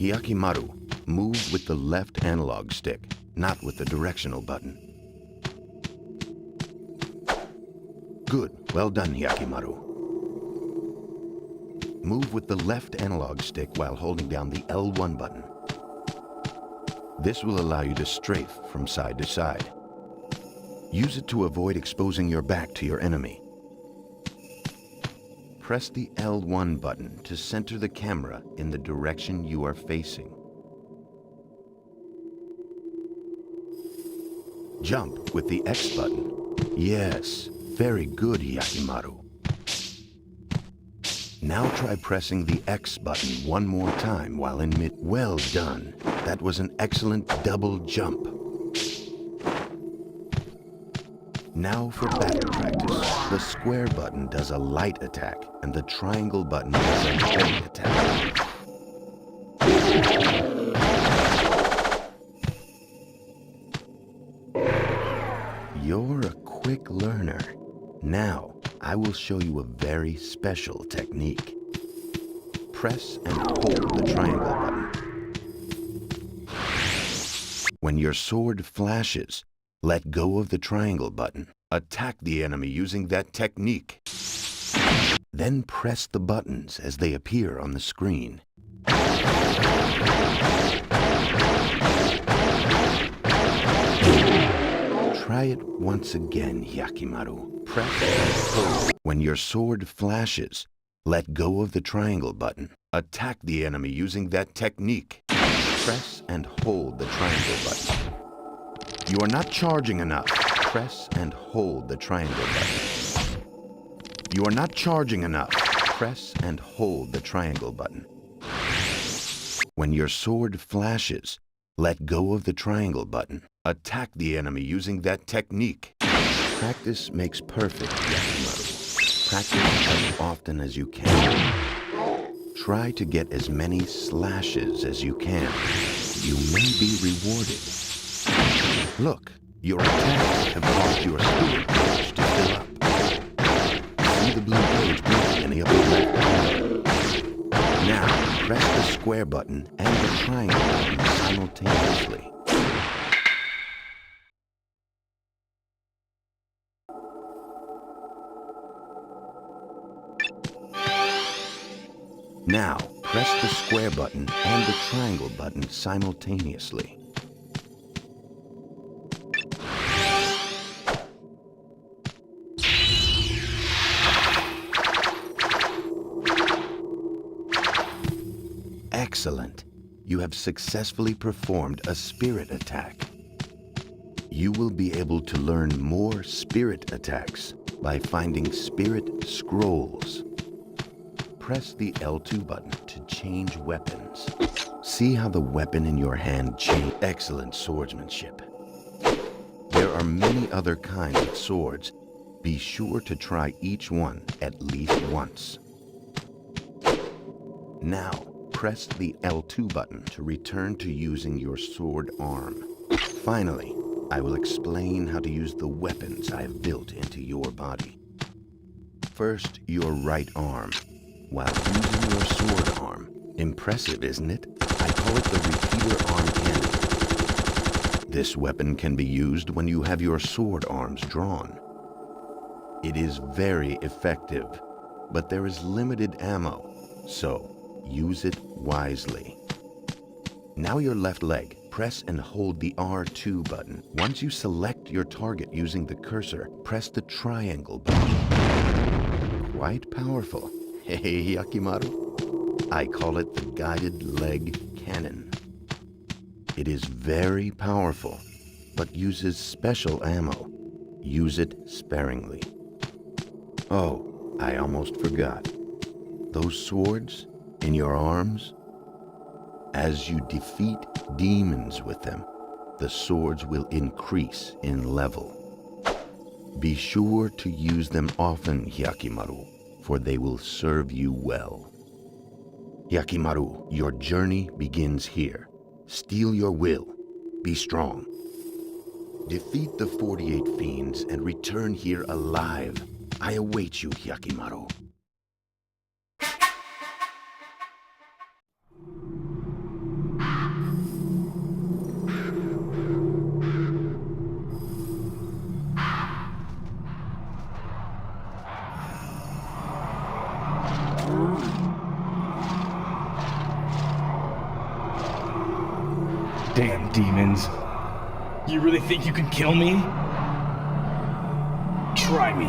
Hyakkimaru, move with the left analog stick, not with the directional button. Good, well done, Hyakkimaru. Move with the left analog stick while holding down the L1 button. This will allow you to strafe from side to side. Use it to avoid exposing your back to your enemy. Press the L1 button to center the camera in the direction you are facing. Jump with the X button. Yes, very good, Hyakkimaru. Now try pressing the X button one more time while in mid. Well done. That was an excellent double jump. Now for battle practice. The square button does a light attack, and the triangle button does a heavy attack. You're a quick learner. Now, I will show you a very special technique. Press and hold the triangle button. When your sword flashes, let go of the triangle button. Attack the enemy using that technique. Then press the buttons as they appear on the screen. Try it once again, Hyakkimaru. Press and hold. When your sword flashes, let go of the triangle button. Attack the enemy using that technique. Press and hold the triangle button. You are not charging enough. Press and hold the triangle button. You are not charging enough. Press and hold the triangle button. When your sword flashes, let go of the triangle button. Attack the enemy using that technique. Practice makes perfect, Hyakkimaru. Practice as often as you can. Try to get as many slashes as you can. You may be rewarded. Look, your attacks have caused your spirit gauge to fill up. See the blue gauge blinking in the upper left corner. Now, press the square button and the triangle button simultaneously. Now, press the square button and the triangle button simultaneously. Excellent. You have successfully performed a spirit attack. You will be able to learn more spirit attacks by finding spirit scrolls. Press the L2 button to change weapons. See how the weapon in your hand changes. Excellent swordsmanship. There are many other kinds of swords. Be sure to try each one at least once. Now, press the L2 button to return to using your sword arm. Finally, I will explain how to use the weapons I have built into your body. First, your right arm. While using your sword arm. Impressive, isn't it? I call it the repeater arm cannon. This weapon can be used when you have your sword arms drawn. It is very effective, but there is limited ammo, so use it wisely. Now your left leg. Press and hold the R2 button. Once you select your target using the cursor, press the triangle button. Quite powerful. Hey, Hyakkimaru. I call it the guided leg cannon. It is very powerful, but uses special ammo. Use it sparingly. Oh, I almost forgot. Those swords in your arms? As you defeat demons with them, the swords will increase in level. Be sure to use them often, Hyakkimaru, for they will serve you well. Hyakkimaru, your journey begins here. Steel your will. Be strong. Defeat the 48 fiends and return here alive. I await you, demons. You really think you can kill me? Try me.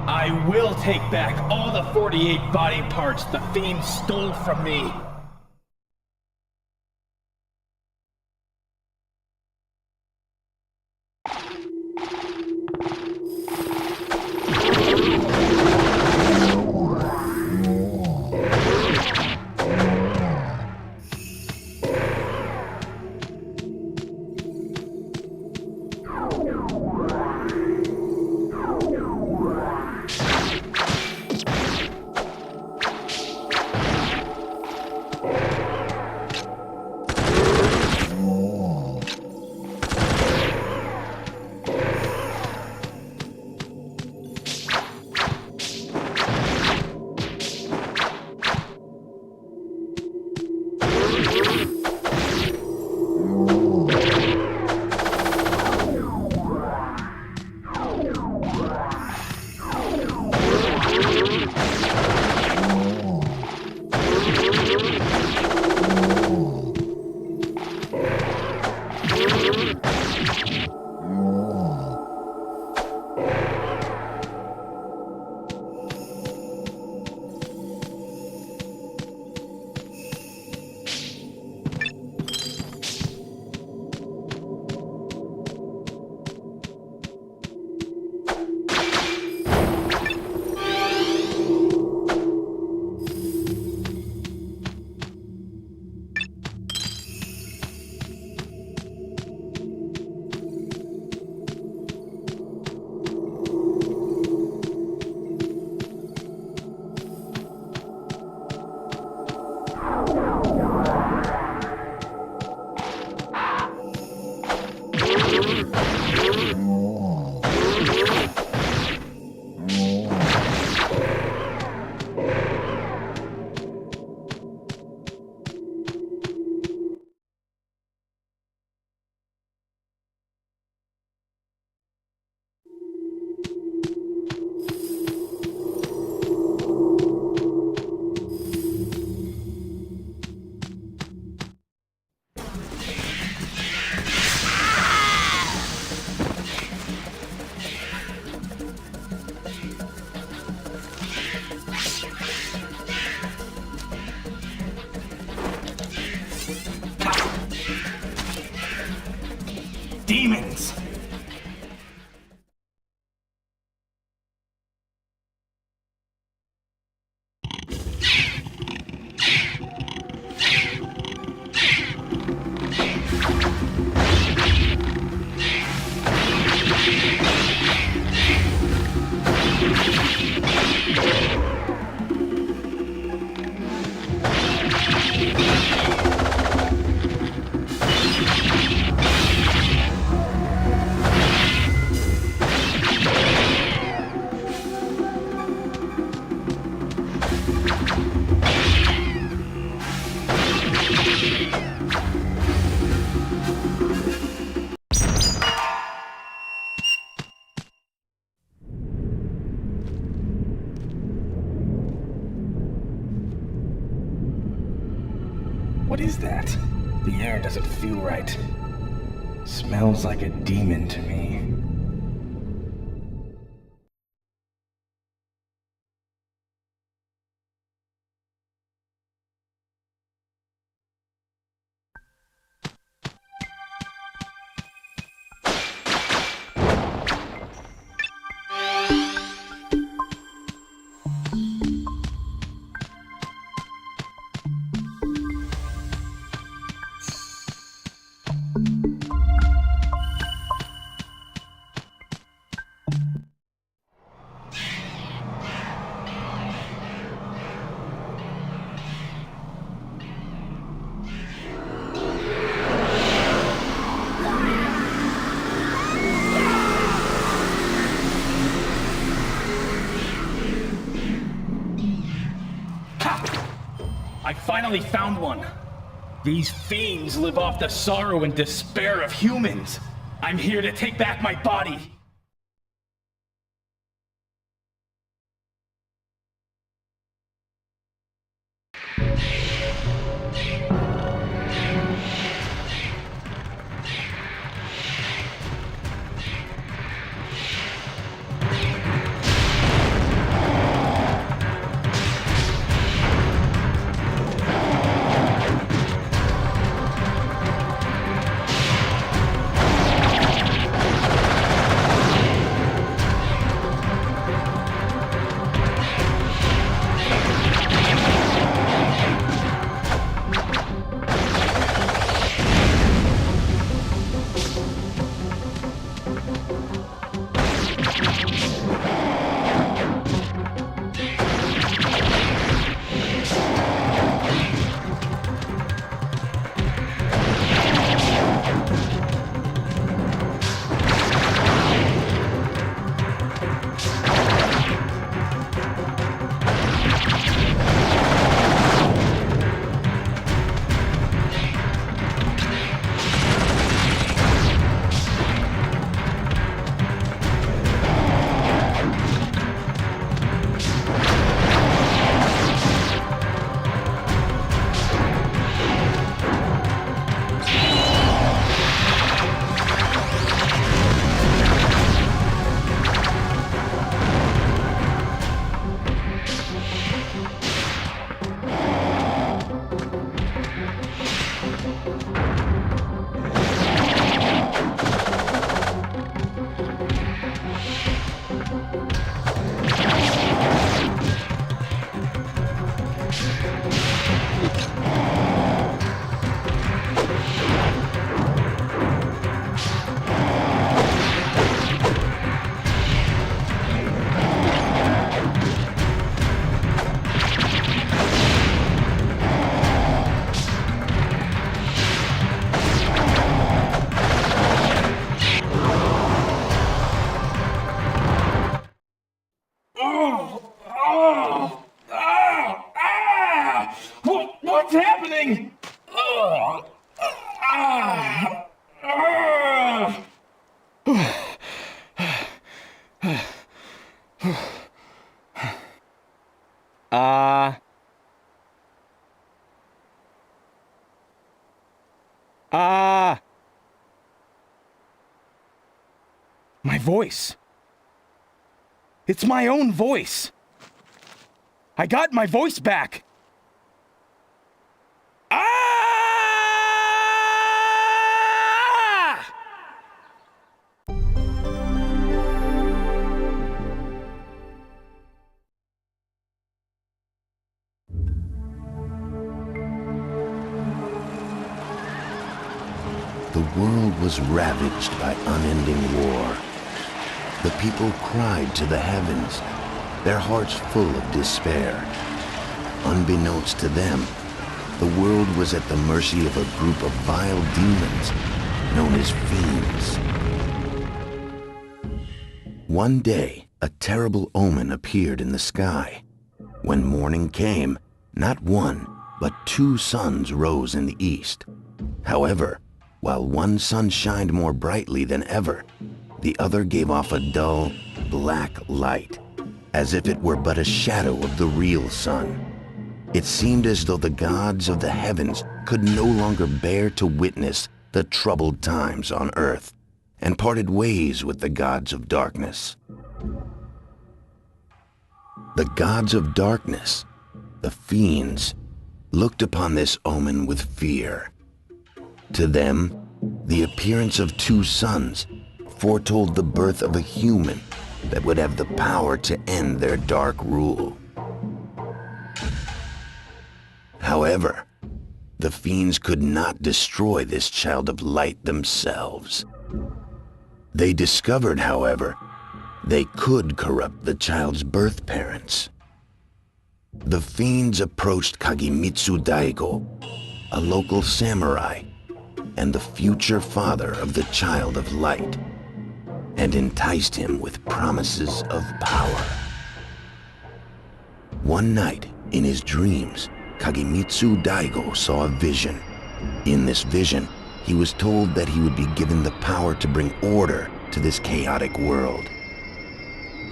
I will take back all the 48 body parts the fiends stole from me. Demons! What is that? The air doesn't feel right. Smells like a demon to me. I finally found one. These fiends live off the sorrow and despair of humans. I'm here to take back my body. My voice. It's my own voice. I got my voice back. Ah! The world was ravaged by unending war. The people cried to the heavens, their hearts full of despair. Unbeknownst to them, the world was at the mercy of a group of vile demons known as fiends. One day, a terrible omen appeared in the sky. When morning came, not one, but two suns rose in the east. However, while one sun shined more brightly than ever, the other gave off a dull, black light, as if it were but a shadow of the real sun. It seemed as though the gods of the heavens could no longer bear to witness the troubled times on earth, and parted ways with the gods of darkness. The gods of darkness, the fiends, looked upon this omen with fear. To them, the appearance of two suns foretold the birth of a human that would have the power to end their dark rule. However, the fiends could not destroy this child of light themselves. They discovered, however, they could corrupt the child's birth parents. The fiends approached Kagemitsu Daigo, a local samurai, and the future father of the child of light, and enticed him with promises of power. One night, in his dreams, Kagemitsu Daigo saw a vision. In this vision, he was told that he would be given the power to bring order to this chaotic world.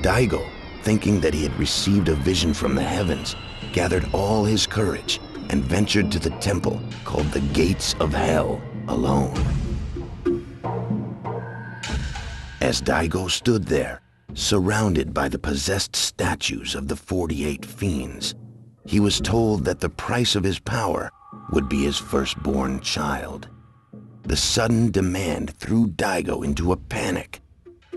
Daigo, thinking that he had received a vision from the heavens, gathered all his courage and ventured to the temple called the Gates of Hell alone. As Daigo stood there, surrounded by the possessed statues of the 48 fiends, he was told that the price of his power would be his firstborn child. The sudden demand threw Daigo into a panic.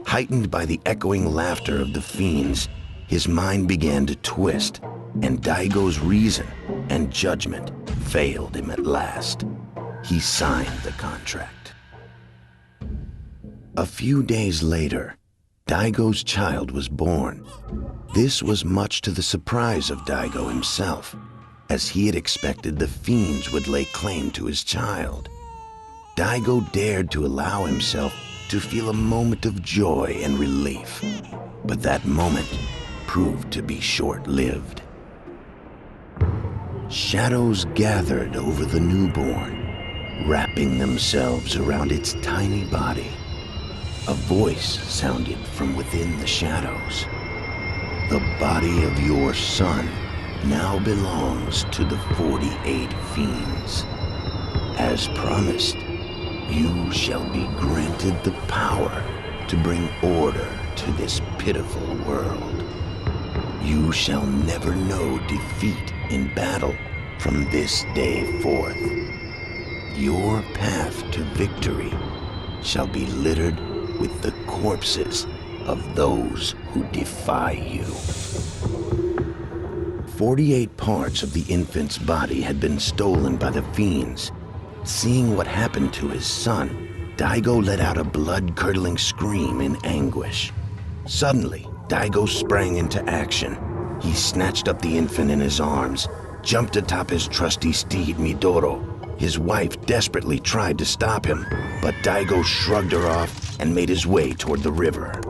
Heightened by the echoing laughter of the fiends, his mind began to twist, and Daigo's reason and judgment failed him at last. He signed the contract. A few days later, Daigo's child was born. This was much to the surprise of Daigo himself, as he had expected the fiends would lay claim to his child. Daigo dared to allow himself to feel a moment of joy and relief, but that moment proved to be short-lived. Shadows gathered over the newborn, wrapping themselves around its tiny body. A voice sounded from within the shadows. The body of your son now belongs to the 48 fiends. As promised, you shall be granted the power to bring order to this pitiful world. You shall never know defeat in battle from this day forth. Your path to victory shall be littered with the corpses of those who defy you. 48 parts of the infant's body had been stolen by the fiends. Seeing what happened to his son, Daigo let out a blood-curdling scream in anguish. Suddenly, Daigo sprang into action. He snatched up the infant in his arms, jumped atop his trusty steed, Midoro. His wife desperately tried to stop him, but Daigo shrugged her off and made his way toward the river.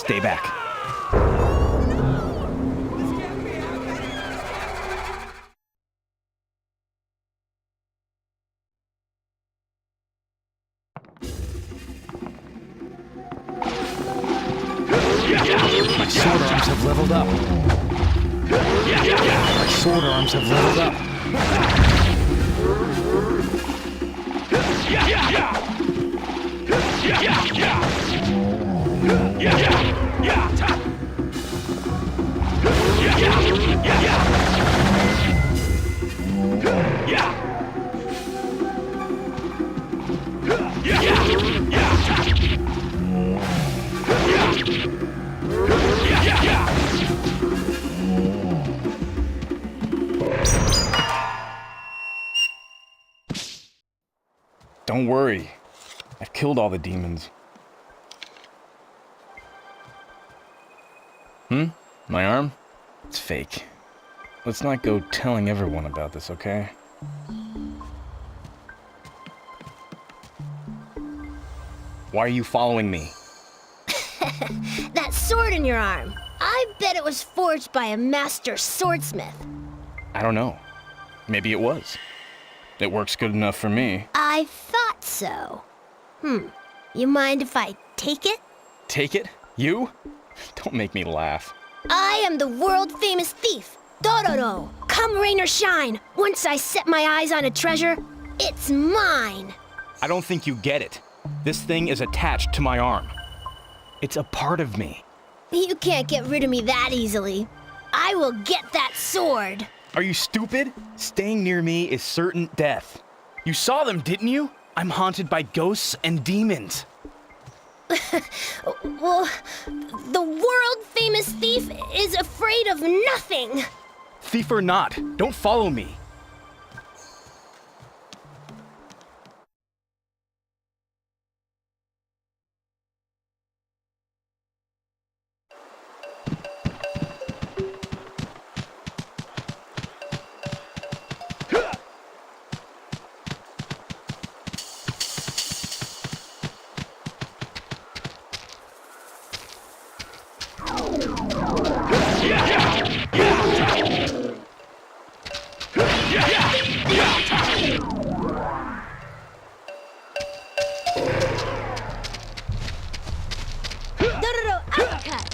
Stay back. My sword arms have leveled up. My sword arms have leveled up. Don't worry. I've killed all the demons. My arm? It's fake. Let's not go telling everyone about this, okay? Why are you following me? That sword in your arm. I bet it was forged by a master swordsmith. I don't know. Maybe it was. It works good enough for me. I thought so. You mind if I take it? Take it? You? Don't make me laugh. I am the world-famous thief, Dororo. Come rain or shine, once I set my eyes on a treasure, it's mine. I don't think you get it. This thing is attached to my arm. It's a part of me. You can't get rid of me that easily. I will get that sword. Are you stupid? Staying near me is certain death. You saw them, didn't you? I'm haunted by ghosts and demons. Well, the world-famous thief is afraid of nothing. Thief or not, don't follow me. Dororo uppercut.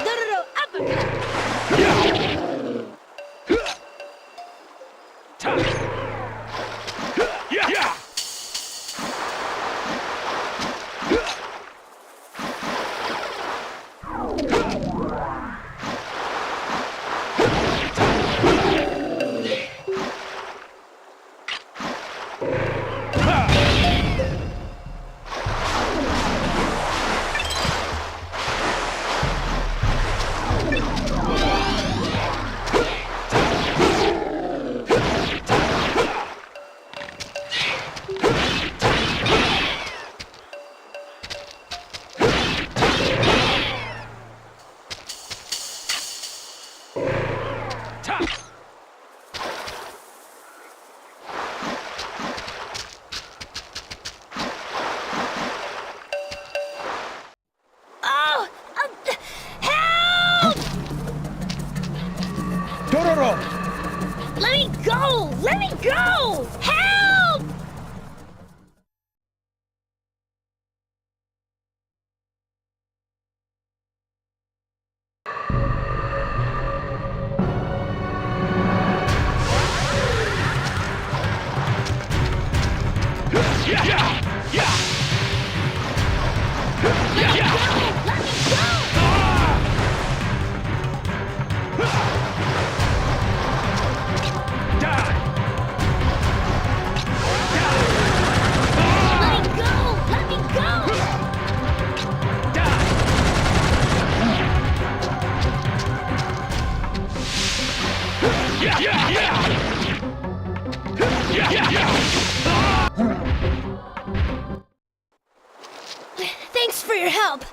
Dororo uppercut. Oh, help! Dororo! Let me go! Let me go! Help! Thanks for your help.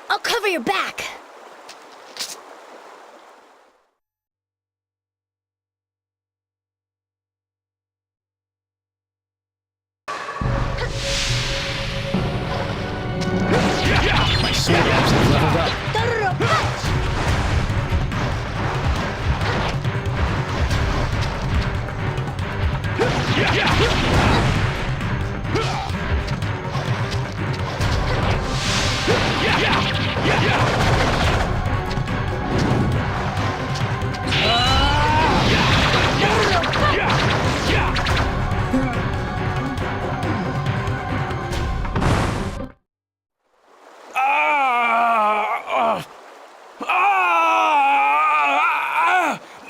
I'll cover your back. sword arms have leveled up. Dororo, punch!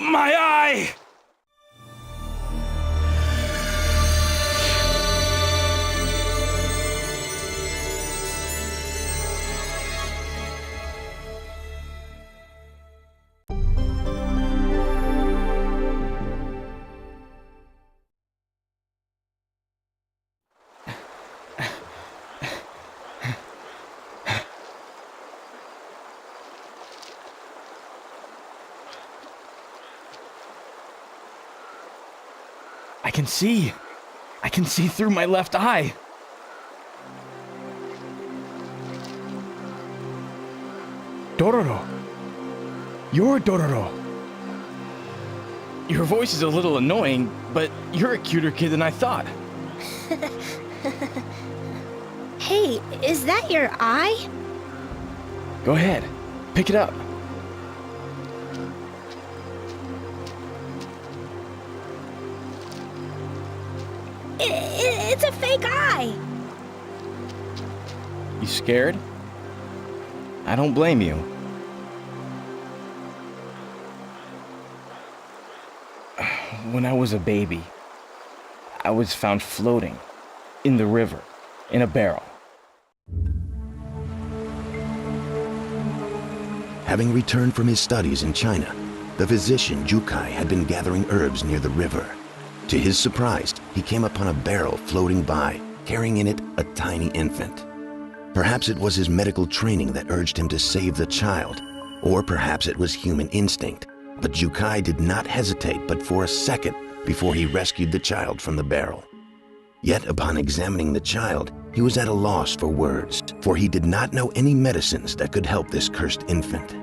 My eye! I can see through my left eye. Dororo. You're Dororo. Your voice is a little annoying, but you're a cuter kid than I thought. Hey, is that your eye? Go ahead, pick it up. It's a fake eye. You scared? I don't blame you. When I was a baby, I was found floating in the river in a barrel. Having returned from his studies in China, the physician Jukai had been gathering herbs near the river. To his surprise, he came upon a barrel floating by, carrying in it a tiny infant. Perhaps it was his medical training that urged him to save the child, or perhaps it was human instinct, but Jukai did not hesitate but for a second before he rescued the child from the barrel. Yet upon examining the child, he was at a loss for words, for he did not know any medicines that could help this cursed infant.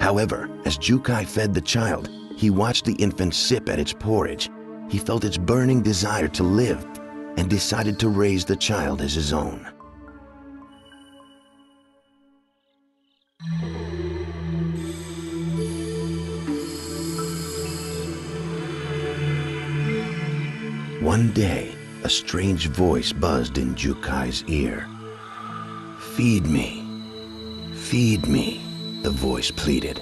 However, as Jukai fed the child, he watched the infant sip at its porridge. He felt its burning desire to live and decided to raise the child as his own. One day, a strange voice buzzed in Jukai's ear. "Feed me, feed me," the voice pleaded.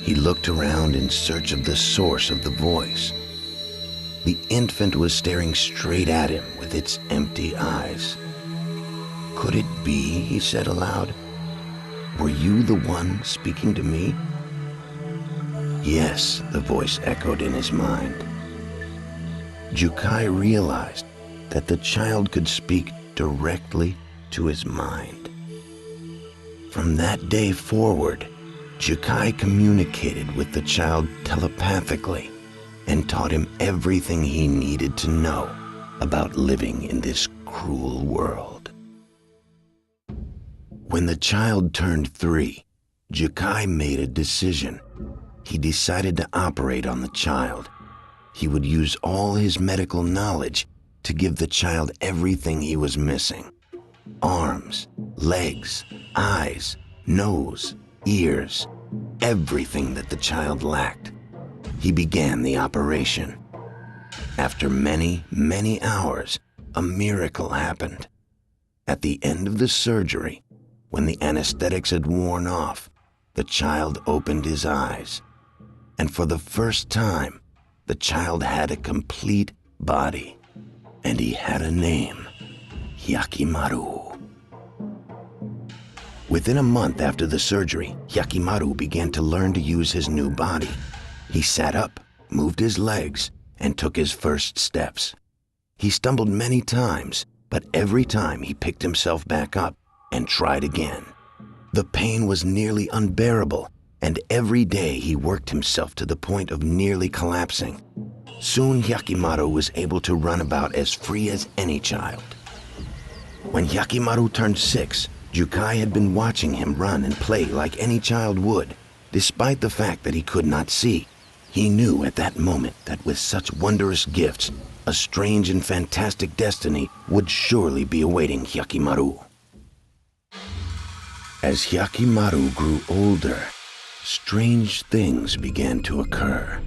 He looked around in search of the source of the voice. The infant was staring straight at him with its empty eyes. "Could it be?" he said aloud. "Were you the one speaking to me?" "Yes," the voice echoed in his mind. Jukai realized that the child could speak directly to his mind. From that day forward, Jukai communicated with the child telepathically and taught him everything he needed to know about living in this cruel world. When the child turned 3, Jukai made a decision. He decided to operate on the child. He would use all his medical knowledge to give the child everything he was missing. Arms, legs, eyes, nose, ears, everything that the child lacked. He began the operation. After many, many hours, a miracle happened. At the end of the surgery, when the anesthetics had worn off, the child opened his eyes. And for the first time, the child had a complete body, and he had a name, Hyakkimaru. Within a month after the surgery, Hyakkimaru began to learn to use his new body. He sat up, moved his legs, and took his first steps. He stumbled many times, but every time he picked himself back up and tried again. The pain was nearly unbearable, and every day he worked himself to the point of nearly collapsing. Soon Hyakkimaru was able to run about as free as any child. When Hyakkimaru turned 6, Jukai had been watching him run and play like any child would, despite the fact that he could not see. He knew at that moment that with such wondrous gifts, a strange and fantastic destiny would surely be awaiting Hyakkimaru. As Hyakkimaru grew older, strange things began to occur.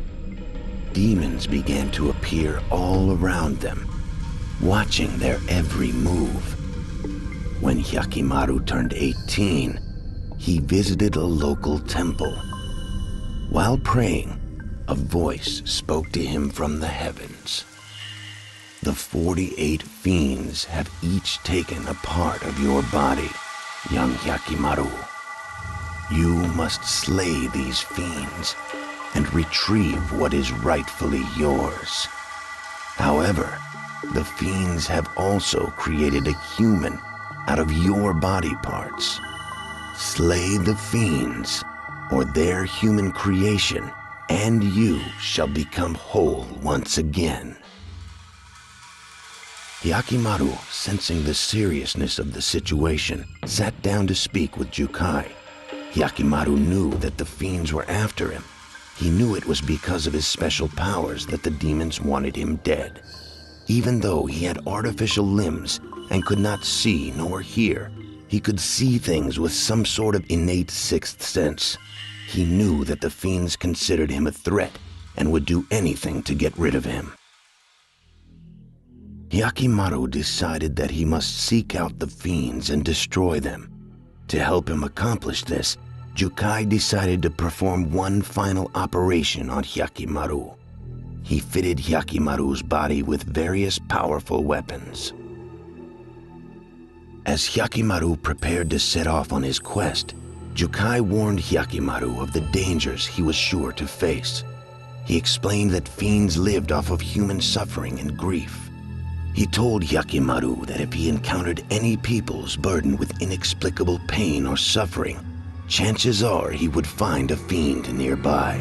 Demons began to appear all around them, watching their every move. When Hyakkimaru turned 18, he visited a local temple. While praying, a voice spoke to him from the heavens. The 48 fiends have each taken a part of your body, young Hyakkimaru. You must slay these fiends and retrieve what is rightfully yours. However, the fiends have also created a human out of your body parts. Slay the fiends, or their human creation, and you shall become whole once again. Hyakkimaru, sensing the seriousness of the situation, sat down to speak with Jukai. Hyakkimaru knew that the fiends were after him. He knew it was because of his special powers that the demons wanted him dead. Even though he had artificial limbs and could not see nor hear, he could see things with some sort of innate sixth sense. He knew that the fiends considered him a threat and would do anything to get rid of him. Hyakkimaru decided that he must seek out the fiends and destroy them. To help him accomplish this, Jukai decided to perform one final operation on Hyakkimaru. He fitted Hyakkimaru's body with various powerful weapons. As Hyakkimaru prepared to set off on his quest, Jukai warned Hyakkimaru of the dangers he was sure to face. He explained that fiends lived off of human suffering and grief. He told Hyakkimaru that if he encountered any peoples burdened with inexplicable pain or suffering, chances are he would find a fiend nearby.